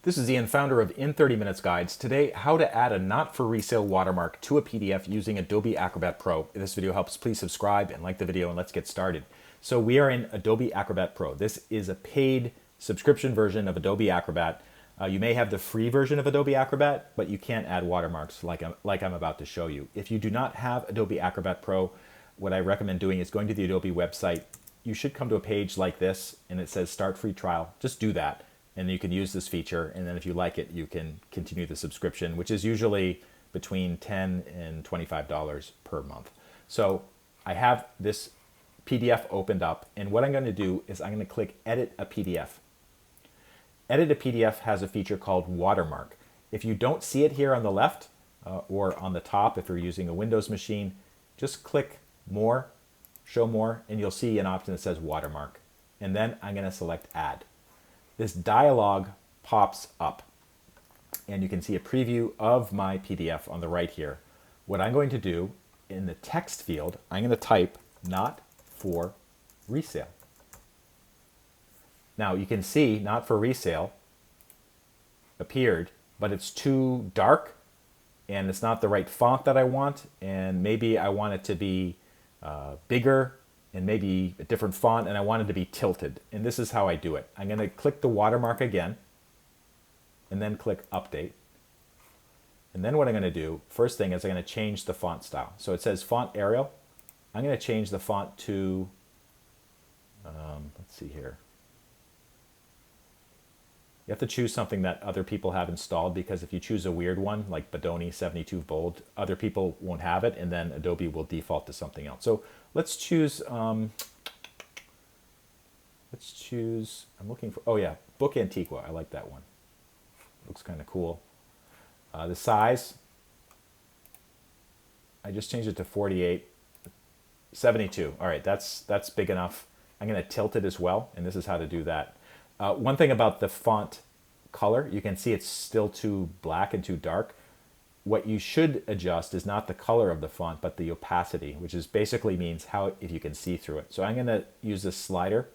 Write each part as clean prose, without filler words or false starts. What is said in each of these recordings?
This is Ian, founder of In 30 Minutes Guides. Today, how to add a not for resale watermark to a PDF using Adobe Acrobat Pro. If this video helps, please subscribe and like the video, and let's get started. So we are in Adobe Acrobat Pro. This is a paid subscription version of Adobe Acrobat. You may have the free version of Adobe Acrobat, but you can't add watermarks like I'm about to show you. If you do not have Adobe Acrobat Pro, what I recommend doing is going to the Adobe website. You should come to a page like this, and it says Start Free Trial. Just do that, and you can use this feature, and then if you like it, you can continue the subscription, which is usually between $10 and $25 per month. So I have this PDF opened up, and what I'm going to do is I'm going to click Edit a PDF. Edit a PDF has a feature called watermark. If you don't see it here on the left or on the top, if you're using a Windows machine, just click More, Show More, and you'll see an option that says watermark. And then I'm going to select Add. This dialog pops up, and you can see a preview of my PDF on the right here. What I'm going to do in the text field, I'm going to type not for resale. Now you can see not for resale appeared, but it's too dark and it's not the right font that I want, and maybe I want it to be bigger and maybe a different font, and I want it to be tilted. And this is how I do it. I'm going to click the watermark again and then click Update. And then what I'm going to do, first thing is I'm going to change the font style. So it says Font Arial. I'm going to change the font to, let's see here. You have to choose something that other people have installed, because if you choose a weird one like Bodoni 72 bold, other people won't have it, and then Adobe will default to something else. So let's choose, I'm looking for, oh yeah, Book Antiqua. I like that one. Looks kind of cool. The size, I just changed it to 48, 72. All right, that's big enough. I'm going to tilt it as well, and this is how to do that. One thing about the font color, you can see it's still too black and too dark. What you should adjust is not the color of the font, but the opacity, which is basically means if you can see through it. So I'm going to use this slider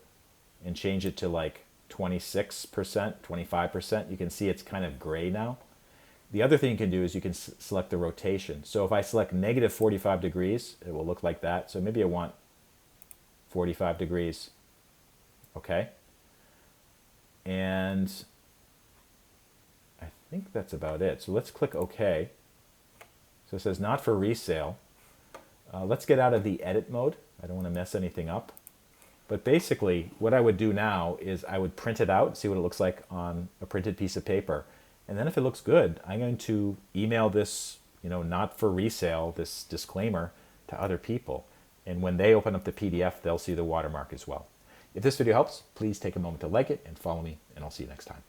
and change it to like 26%, 25%. You can see it's kind of gray now. The other thing you can do is you can select the rotation. So if I select negative 45 degrees, it will look like that. So maybe I want 45 degrees. Okay. And I think that's about it. So let's click OK. So it says not for resale. Let's get out of the edit mode. I don't want to mess anything up. But basically, what I would do now is I would print it out, see what it looks like on a printed piece of paper. And then if it looks good, I'm going to email this, not for resale, this disclaimer to other people. And when they open up the PDF, they'll see the watermark as well. If this video helps, please take a moment to like it and follow me, and I'll see you next time.